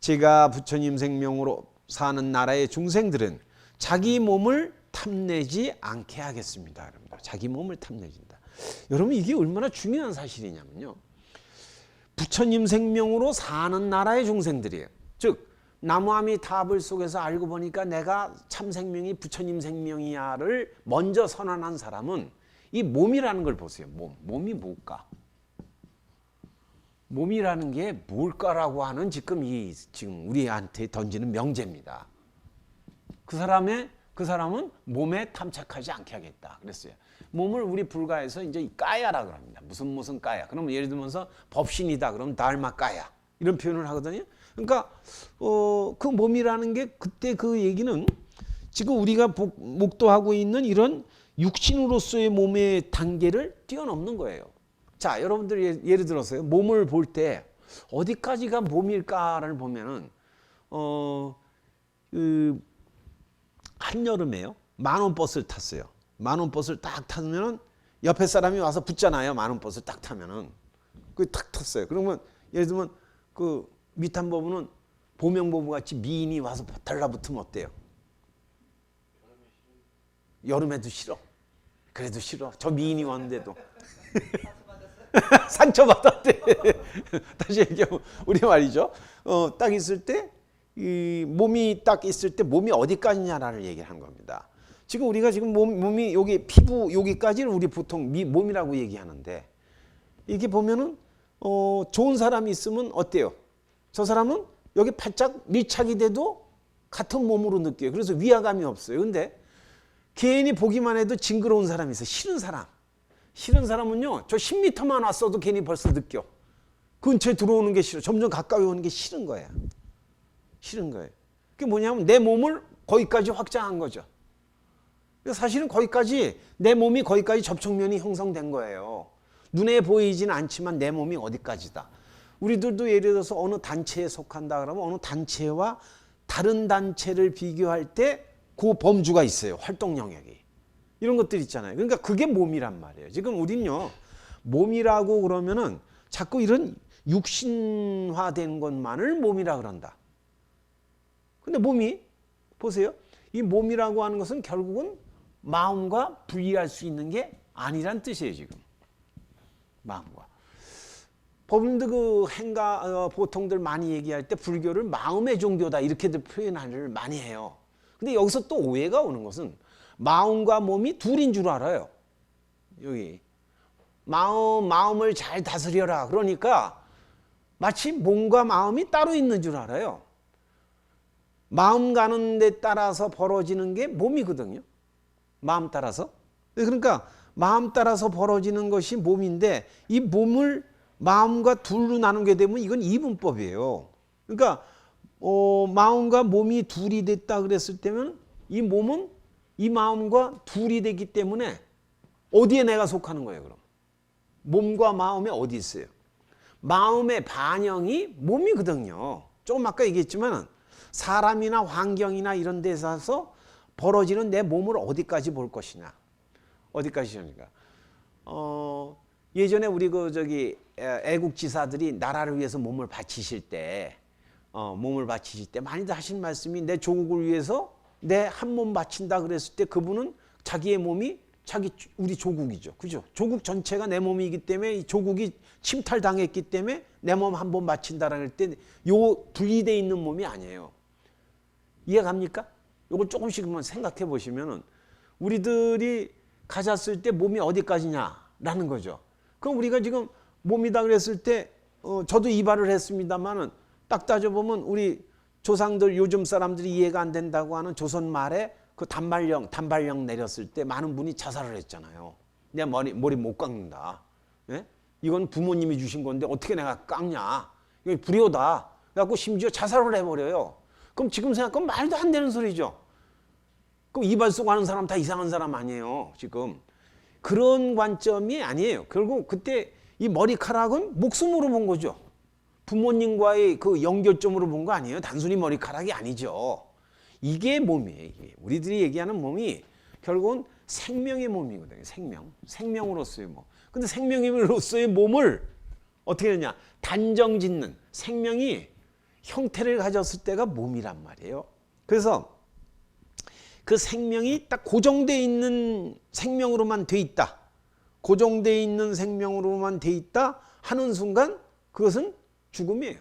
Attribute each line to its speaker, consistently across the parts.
Speaker 1: 제가 부처님 생명으로 사는 나라의 중생들은 자기 몸을 탐내지 않게 하겠습니다. 여러분들. 자기 몸을 탐내진다. 여러분 이게 얼마나 중요한 사실이냐면요. 부처님 생명으로 사는 나라의 중생들이에요. 즉 나무아미타불 속에서 알고 보니까 내가 참 생명이 부처님 생명이야를 먼저 선언한 사람은 이 몸이라는 걸 보세요. 몸이 뭘까? 몸이라는 게 뭘까라고 하는 지금 우리한테 던지는 명제입니다. 그 사람은 몸에 탐착하지 않게 하겠다 그랬어요. 몸을 우리 불가에서 이제 까야라고 합니다. 무슨 까야. 그러면 예를 들면서 법신이다. 그러면 달마 까야. 이런 표현을 하거든요. 그러니까 그 몸이라는 게 그때 그 얘기는 지금 우리가 목도하고 있는 이런 육신으로서의 몸의 단계를 뛰어넘는 거예요. 자, 여러분들 예를 들어서요. 몸을 볼 때 어디까지가 몸일까를 보면은 한여름에요. 만원 버스를 탔어요. 만원 버스를 딱 타면은 옆에 사람이 와서 붙잖아요. 만원 버스를 딱 타면은 딱 탔어요. 그러면 예를 들면 그 밑단부분은 보명보부 같이 미인이 와서 달라붙으면 어때요? 여름에도 싫어. 그래도 싫어. 저 미인이 왔는데도 상처받았대. 다시 얘기하면 우리 말이죠. 딱 있을 때 이 몸이 딱 있을 때 몸이 어디까지냐라는 얘기를 하는 겁니다. 지금 우리가 지금 몸이 여기 피부 여기까지를 우리 보통 몸이라고 얘기하는데 이게 보면은 좋은 사람이 있으면 어때요? 저 사람은 여기 팔짝 밀착이 돼도 같은 몸으로 느껴요. 그래서 위화감이 없어요. 근데 괜히 보기만 해도 징그러운 사람이 있어요. 싫은 사람은요. 저 10m만 왔어도 괜히 벌써 느껴. 근처에 들어오는 게 싫어. 점점 가까이 오는 게 싫은 거야. 그게 뭐냐면 내 몸을 거기까지 확장한 거죠. 사실은 내 몸이 거기까지 접촉면이 형성된 거예요. 눈에 보이지는 않지만 내 몸이 어디까지다. 우리들도 예를 들어서 어느 단체에 속한다 그러면 어느 단체와 다른 단체를 비교할 때 그 범주가 있어요. 활동 영역이. 이런 것들 있잖아요. 그러니까 그게 몸이란 말이에요. 지금 우린요. 몸이라고 그러면은 자꾸 이런 육신화된 것만을 몸이라 그런다. 근데 몸이 보세요. 이 몸이라고 하는 것은 결국은 마음과 분리할 수 있는 게 아니란 뜻이에요. 지금. 마음과. 법인들 보통들 많이 얘기할 때 불교를 마음의 종교다 이렇게들 표현을 많이 해요. 근데 여기서 또 오해가 오는 것은 마음과 몸이 둘인 줄 알아요. 여기 마음을 잘 다스려라. 그러니까 마치 몸과 마음이 따로 있는 줄 알아요. 마음 가는 데 따라서 벌어지는 게 몸이거든요. 마음 따라서. 그러니까 마음 따라서 벌어지는 것이 몸인데 이 몸을 마음과 둘로 나누게 되면 이건 이분법이에요. 그러니까 마음과 몸이 둘이 됐다 그랬을 때면 이 몸은 이 마음과 둘이 됐기 때문에 어디에 내가 속하는 거예요, 그럼? 몸과 마음에 어디 있어요? 마음의 반영이 몸이거든요. 조금 아까 얘기했지만 사람이나 환경이나 이런 데서 벌어지는 내 몸을 어디까지 볼 것이냐. 어디까지니까. 예전에 우리 애국지사들이 나라를 위해서 몸을 바치실 때 많이들 하신 말씀이 내 조국을 위해서 내 한 몸 바친다 그랬을 때 그분은 자기의 몸이 우리 조국이죠. 그죠? 조국 전체가 내 몸이기 때문에 이 조국이 침탈당했기 때문에 내 몸 한 번 바친다라고 할 때 요 분리되어 있는 몸이 아니에요. 이해갑니까? 요걸 조금씩만 생각해 보시면은 우리들이 가졌을 때 몸이 어디까지냐라는 거죠. 그럼 우리가 지금 몸이다 그랬을 때 저도 이발을 했습니다만은 딱 따져보면 우리 조상들 요즘 사람들이 이해가 안 된다고 하는 조선 말에 그 단발령 내렸을 때 많은 분이 자살을 했잖아요. 내 머리 못 깎는다. 예? 이건 부모님이 주신 건데 어떻게 내가 깎냐. 이거 불효다. 그래갖고 심지어 자살을 해버려요. 그럼 지금 생각하면 말도 안 되는 소리죠. 그럼 이발 쓰고 하는 사람 다 이상한 사람 아니에요. 지금. 그런 관점이 아니에요. 결국 그때 이 머리카락은 목숨으로 본 거죠. 부모님과의 그 연결점으로 본 거 아니에요. 단순히 머리카락이 아니죠. 이게 몸이에요. 이게. 우리들이 얘기하는 몸이 결국은 생명의 몸이거든요. 생명으로서의 몸. 근데 생명으로서의 몸을 어떻게 하냐. 단정 짓는 생명이 형태를 가졌을 때가 몸이란 말이에요. 그래서 그 생명이 딱 고정되어 있는 생명으로만 돼 있다. 고정되어 있는 생명으로만 돼 있다 하는 순간 그것은 죽음이에요.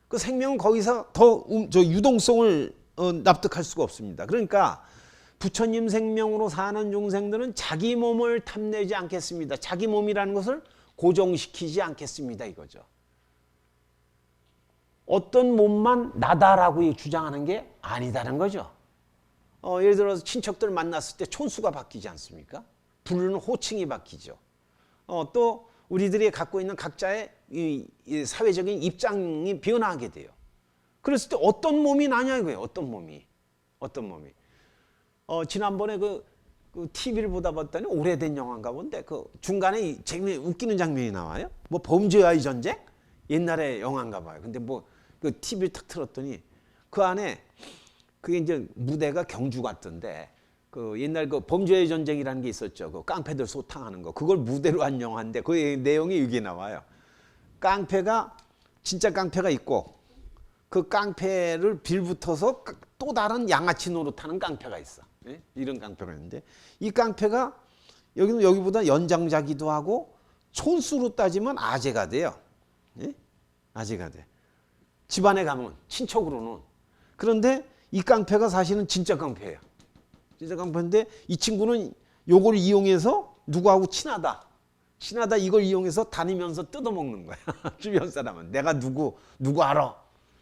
Speaker 1: 그 생명은 거기서 더 유동성을 납득할 수가 없습니다. 그러니까 부처님 생명으로 사는 중생들은 자기 몸을 탐내지 않겠습니다. 자기 몸이라는 것을 고정시키지 않겠습니다. 이거죠. 어떤 몸만 나다라고 주장하는 게 아니다는 거죠. 예를 들어서 친척들 만났을 때 촌수가 바뀌지 않습니까? 부르는 호칭이 바뀌죠. 또 우리들이 갖고 있는 각자의 이 사회적인 입장이 변화하게 돼요. 그랬을 때 어떤 몸이 나냐 이거예요. 어떤 몸이. 지난번에 그 TV를 보다 봤더니 오래된 영화인가 본데 그 중간에 웃기는 장면이 나와요. 뭐 범죄와의 전쟁? 옛날에 영화인가 봐요. 근데 뭐 그 TV를 탁 틀었더니 그 안에 그게 이제 무대가 경주 같던데 그 옛날 그 범죄의 전쟁이라는 게 있었죠. 그 깡패들 소탕하는 거. 그걸 무대로 한 영화인데 그 내용이 이게 나와요. 깡패가 진짜 깡패가 있고 그 깡패를 빌붙어서 또 다른 양아치 노릇하는 깡패가 있어. 예? 이런 깡패가 있는데 이 깡패가 여기보다 연장자기도 하고 촌수로 따지면 아재가 돼요. 예? 아재가 돼. 집안에 가면 친척으로는. 그런데 이 깡패가 사실은 진짜 깡패예요. 진짜 깡패인데 이 친구는 요걸 이용해서 누구하고 친하다 이걸 이용해서 다니면서 뜯어먹는 거야. 주변 사람은 내가 누구 알아.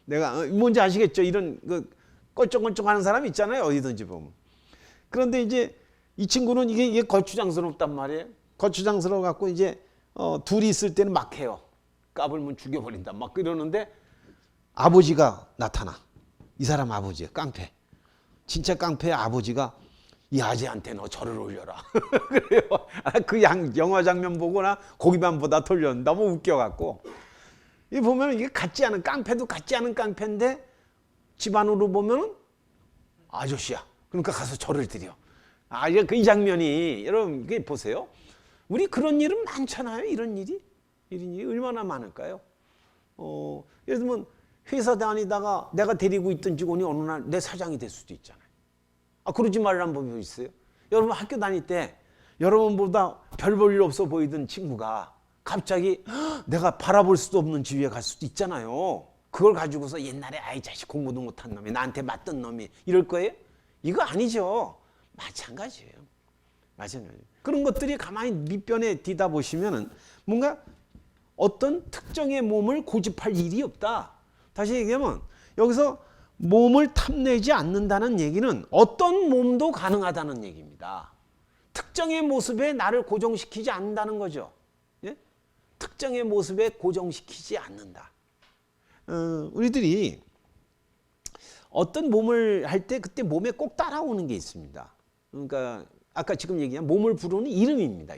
Speaker 1: 내가 뭔지 아시겠죠? 이런 그 껄쩍껄쩍하는 사람 있잖아요. 어디든지 보면. 그런데 이제 이 친구는 이게 거추장스럽단 말이에요. 거추장스러워 갖고 이제 둘이 있을 때는 막 해요. 까불면 죽여버린다 막 이러는데 아버지가 나타나. 이 사람 아버지야. 깡패. 진짜 깡패의 아버지가 이 아재한테 너 절을 올려라. 그래요. 그 영화 장면 보고나 고기만 보다 돌렸는데 너무 웃겨갖고. 이 보면 이게 같지 않은 깡패도 같지 않은 깡패인데 집안으로 보면 아저씨야. 그러니까 가서 절을 드려. 이 장면이 여러분 이게 보세요. 우리 그런 일은 많잖아요. 이런 일이 얼마나 많을까요? 예를 들면 회사 다니다가 내가 데리고 있던 직원이 어느 날 내 사장이 될 수도 있잖아요. 그러지 말라는 법이 있어요. 여러분 학교 다닐 때 여러분보다 별 볼 일 없어 보이던 친구가 갑자기 내가 바라볼 수도 없는 지위에 갈 수도 있잖아요. 그걸 가지고서 옛날에 아이 자식 공부도 못한 놈이 나한테 맞던 놈이 이럴 거예요? 이거 아니죠. 마찬가지예요. 그런 것들이 가만히 밑변에 뒤다 보시면은 뭔가 어떤 특정의 몸을 고집할 일이 없다. 다시 얘기하면 여기서 몸을 탐내지 않는다는 얘기는 어떤 몸도 가능하다는 얘기입니다. 특정의 모습에 나를 고정시키지 않는다는 거죠. 예? 특정의 모습에 고정시키지 않는다. 우리들이 어떤 몸을 할 때 그때 몸에 꼭 따라오는 게 있습니다. 그러니까 아까 지금 얘기한 몸을 부르는 이름입니다.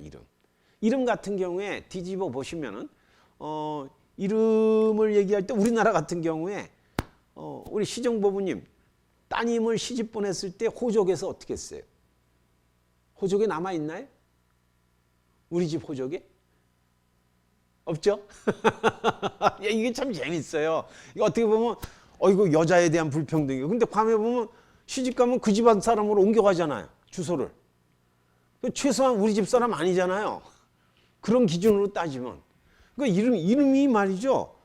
Speaker 1: 이름 같은 경우에 뒤집어 보시면은 이름을 얘기할 때 우리나라 같은 경우에 우리 시정법부님 따님을 시집 보냈을 때 호적에서 어떻게 했어요? 호적에 남아 있나요? 우리 집 호적에? 없죠? 이게 참 재밌어요. 이거 어떻게 보면 이거 여자에 대한 불평등이에요. 근데 밤에 보면 시집 가면 그 집안 사람으로 옮겨가잖아요. 주소를. 최소한 우리 집 사람 아니잖아요. 그런 기준으로 따지면. 그러니까 이름이 말이죠.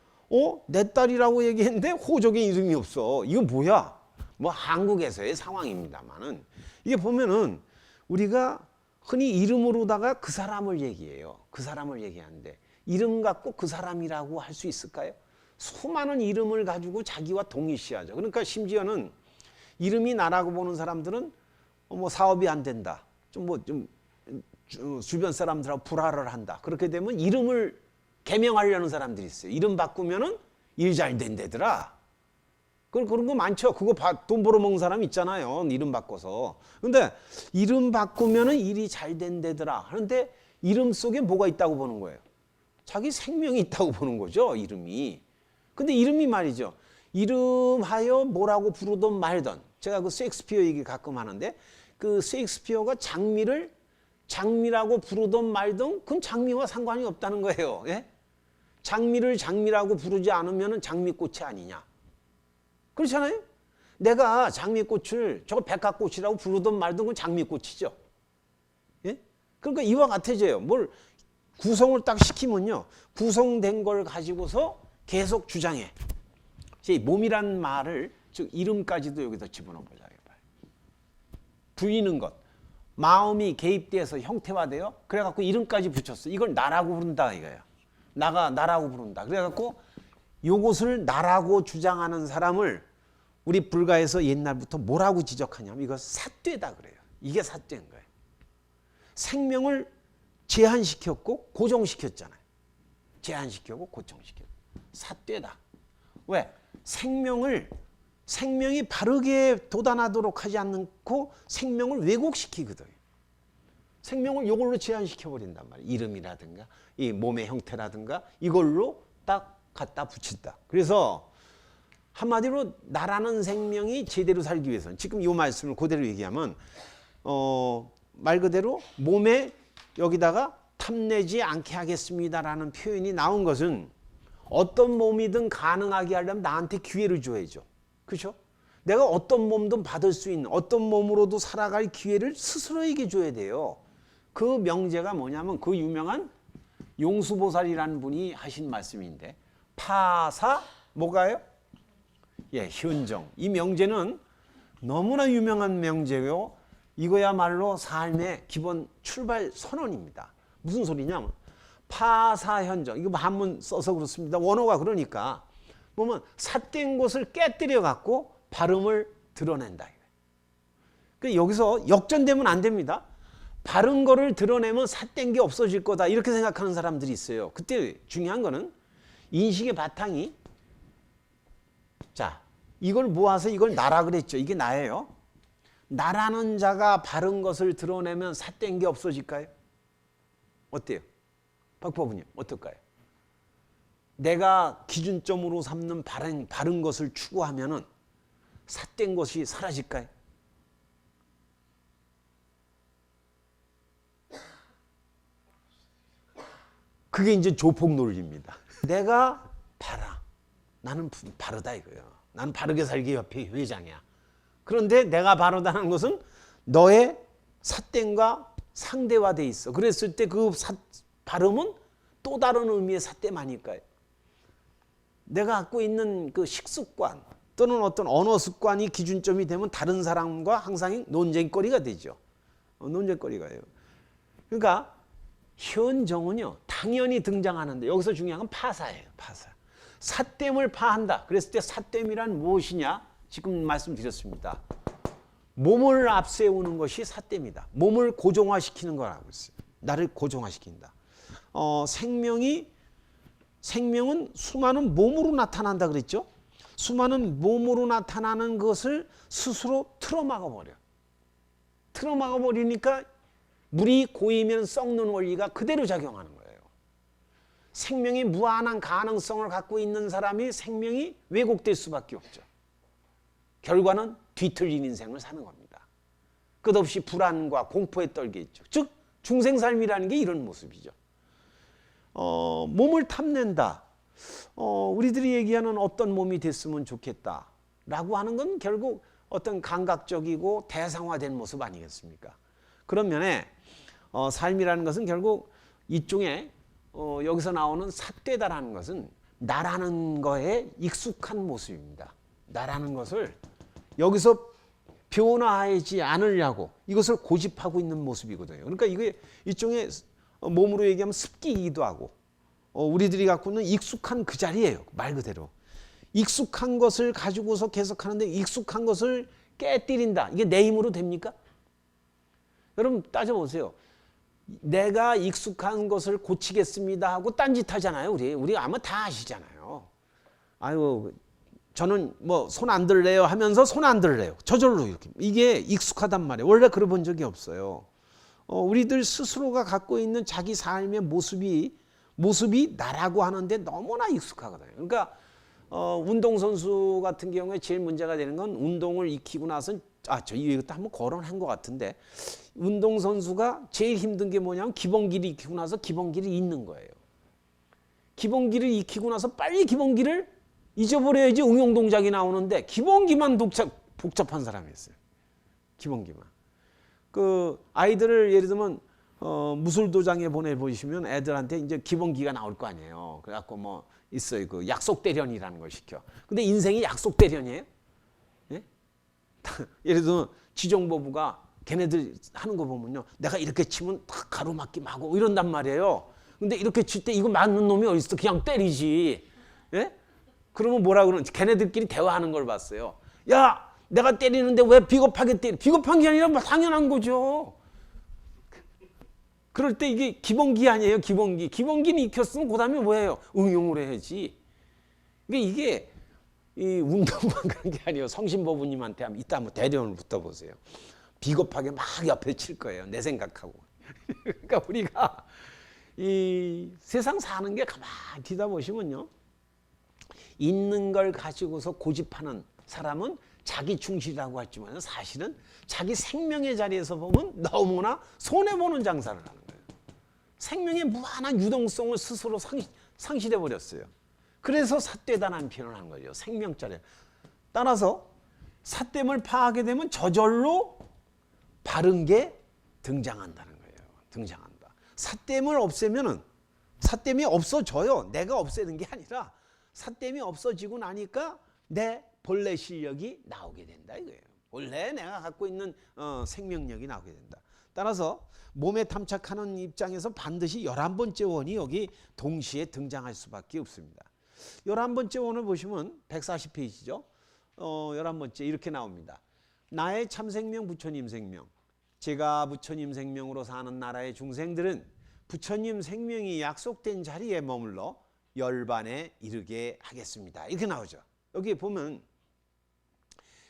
Speaker 1: 내 딸이라고 얘기했는데 호적에 이름이 없어. 이거 뭐야? 뭐 한국에서의 상황입니다만은 이게 보면은 우리가 흔히 이름으로다가 그 사람을 얘기해요. 그 사람을 얘기하는데 이름 갖고 그 사람이라고 할 수 있을까요? 수많은 이름을 가지고 자기와 동일시하죠. 그러니까 심지어는 이름이 나라고 보는 사람들은 뭐 사업이 안 된다. 좀 주변 사람들하고 불화를 한다. 그렇게 되면 이름을 개명하려는 사람들이 있어요. 이름 바꾸면은 일 잘 된대더라. 그런 거 많죠. 그거 돈 벌어먹는 사람 있잖아요. 이름 바꿔서. 근데 이름 바꾸면은 일이 잘 된대더라. 하는데 이름 속에 뭐가 있다고 보는 거예요? 자기 생명이 있다고 보는 거죠. 이름이. 근데 이름이 말이죠. 이름하여 뭐라고 부르던 말던. 제가 그 셰익스피어 얘기 가끔 하는데 그 셰익스피어가 장미라고 부르던 말던 그건 장미와 상관이 없다는 거예요. 예? 장미를 장미라고 부르지 않으면 장미꽃이 아니냐. 그렇잖아요. 내가 장미꽃을 저거 백합꽃이라고 부르든 말든 그건 장미꽃이죠. 예? 그러니까 이와 같아져요. 뭘 구성을 딱 시키면요. 구성된 걸 가지고서 계속 주장해. 몸이란 말을 즉 이름까지도 여기다 집어넣어보자. 부이는 것. 마음이 개입돼서 형태화돼요. 그래갖고 이름까지 붙였어. 이걸 나라고 부른다 이거예요. 나라고 부른다. 그래갖고 요것을 나라고 주장하는 사람을 우리 불가에서 옛날부터 뭐라고 지적하냐면 이거 삿되다 그래요. 이게 삿된 거예요. 생명을 제한시켰고 고정시켰잖아요. 제한시켰고 고정시켰고. 삿되다. 왜? 생명이 바르게 돋아나도록 하지 않고 생명을 왜곡시키거든. 생명을 이걸로 제한시켜버린단 말이에요. 이름이라든가 이 몸의 형태라든가 이걸로 딱 갖다 붙인다. 그래서 한마디로 나라는 생명이 제대로 살기 위해서는 지금 이 말씀을 그대로 얘기하면 말 그대로 몸에 여기다가 탐내지 않게 하겠습니다라는 표현이 나온 것은 어떤 몸이든 가능하게 하려면 나한테 기회를 줘야죠. 그렇죠? 내가 어떤 몸든 받을 수 있는 어떤 몸으로도 살아갈 기회를 스스로에게 줘야 돼요. 그 명제가 뭐냐면 그 유명한 용수보살이라는 분이 하신 말씀인데 파사 뭐가요? 예, 현정. 이 명제는 너무나 유명한 명제요. 이거야말로 삶의 기본 출발 선언입니다. 무슨 소리냐면 파사현정. 이거 한문 써서 그렇습니다. 원어가 그러니까 보면 삿된 것을 깨뜨려 갖고 발음을 드러낸다. 그 여기서 역전되면 안 됩니다. 바른 거를 드러내면 삿된 게 없어질 거다 이렇게 생각하는 사람들이 있어요. 그때 중요한 거는 인식의 바탕이 자 이걸 모아서 이걸 나라 그랬죠. 이게 나예요. 나라는 자가 바른 것을 드러내면 삿된 게 없어질까요? 어때요? 박법우님 어떨까요? 내가 기준점으로 삼는 바른 것을 추구하면은 삿된 것이 사라질까요? 그게 이제 조폭 논리입니다. 내가 바라. 나는 바르다 이거예요. 나는 바르게 살기 협회 회장이야. 그런데 내가 바르다는 것은 너의 삿됨과 상대화돼 있어. 그랬을 때 그 발음은 또 다른 의미의 삿됨 아닐까요? 내가 갖고 있는 그 식습관 또는 어떤 언어 습관이 기준점이 되면 다른 사람과 항상 논쟁거리가 되죠. 논쟁거리가요. 그러니까 현정은요 당연히 등장하는데 여기서 중요한 건 파사예요. 파사. 삿됨을 파한다. 그랬을 때 삿됨이란 무엇이냐? 지금 말씀드렸습니다. 몸을 앞세우는 것이 삿됨이다. 몸을 고정화시키는 거라고 했어요. 나를 고정화시킨다. 생명은 수많은 몸으로 나타난다 그랬죠? 수많은 몸으로 나타나는 것을 스스로 틀어막아 버려. 틀어막아 버리니까 물이 고이면 썩는 원리가 그대로 작용하는 거예요. 생명이 무한한 가능성을 갖고 있는 사람이 생명이 왜곡될 수밖에 없죠. 결과는 뒤틀린 인생을 사는 겁니다. 끝없이 불안과 공포에 떨게 있죠. 즉 중생삶이라는 게 이런 모습이죠. 몸을 탐낸다. 우리들이 얘기하는 어떤 몸이 됐으면 좋겠다라고 하는 건 결국 어떤 감각적이고 대상화된 모습 아니겠습니까? 그런 면에 삶이라는 것은 결국 일종의 여기서 나오는 삿되다라는 것은 나라는 거에 익숙한 모습입니다. 나라는 것을 여기서 변화하지 않으려고 이것을 고집하고 있는 모습이거든요. 그러니까 이게 일종의 몸으로 얘기하면 습기이기도 하고 우리들이 갖고 있는 익숙한 그 자리예요. 말 그대로. 익숙한 것을 가지고서 계속 하는데 익숙한 것을 깨뜨린다. 이게 내 힘으로 됩니까? 여러분 따져보세요. 내가 익숙한 것을 고치겠습니다 하고 딴짓 하잖아요. 우리 아마 다 아시잖아요. 아유 저는 뭐 손 안 들래요 하면서 손 안 들래요. 저절로 이렇게. 이게 익숙하단 말이에요. 원래 그래 본 적이 없어요. 우리들 스스로가 갖고 있는 자기 삶의 모습이 나라고 하는데 너무나 익숙하거든요. 그러니까 운동선수 같은 경우에 제일 문제가 되는 건 운동을 익히고 나서 저 이것도 한번 거론한 것 같은데 운동선수가 제일 힘든 게 뭐냐면 기본기를 익히고 나서 기본기를 잊는 거예요. 기본기를 익히고 나서 빨리 기본기를 잊어버려야지 응용 동작이 나오는데 기본기만 복잡한 사람이 있어요. 기본기만. 그 아이들을 예를 들면 무술도장에 보내보시면 애들한테 이제 기본기가 나올 거 아니에요. 그래갖고 뭐 있어요. 그 약속대련이라는 걸 시켜. 근데 인생이 약속대련이에요? 예? 예를 들면 지정보부가 걔네들 하는 거 보면요. 내가 이렇게 치면 딱 가로막기 하고 이런단 말이에요. 근데 이렇게 칠 때 이거 맞는 놈이 어딨어? 그냥 때리지. 예? 그러면 뭐라 그러는지 걔네들끼리 대화하는 걸 봤어요. 야, 내가 때리는데 왜 비겁하게 때려? 비겁한 게 아니라 당연한 거죠. 그럴 때 이게 기본기 아니에요, 기본기. 기본기는 익혔으면 그 다음에 뭐예요? 응용을 해야지. 이게 이 운동만 그런 게 아니에요. 성심보부님한테 이따 한번 대련을 붙어보세요. 비겁하게 막 옆에 칠 거예요. 내 생각하고. 그러니까 우리가 이 세상 사는 게 가만히 뒤다보시면요. 있는 걸 가지고서 고집하는 사람은 자기 충실이라고 했지만 사실은 자기 생명의 자리에서 보면 너무나 손해보는 장사를 하는 거예요. 생명의 무한한 유동성을 스스로 상실해 버렸어요. 그래서 삿되다는 표현을 한 거죠. 생명자리. 따라서 삿됨을 파하게 되면 저절로 바른 게 등장한다는 거예요. 등장한다. 삿됨을 없애면은 삿됨이 없어져요. 내가 없애는 게 아니라 삿됨이 없어지고 나니까 내 본래 실력이 나오게 된다 이거예요. 원래 내가 갖고 있는 생명력이 나오게 된다. 따라서 몸에 탐착하는 입장에서 반드시 11번째 원이 여기 동시에 등장할 수밖에 없습니다. 11번째 원을 보시면 140페이지죠. 11번째 이렇게 나옵니다. 나의 참생명 부처님 생명. 제가 부처님 생명으로 사는 나라의 중생들은 부처님 생명이 약속된 자리에 머물러 열반에 이르게 하겠습니다. 이렇게 나오죠. 여기 보면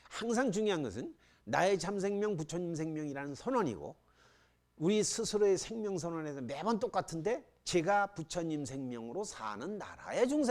Speaker 1: 항상 중요한 것은 나의 참생명 부처님 생명이라는 선언이고 우리 스스로의 생명 선언에서 매번 똑같은데 제가 부처님 생명으로 사는 나라의 중생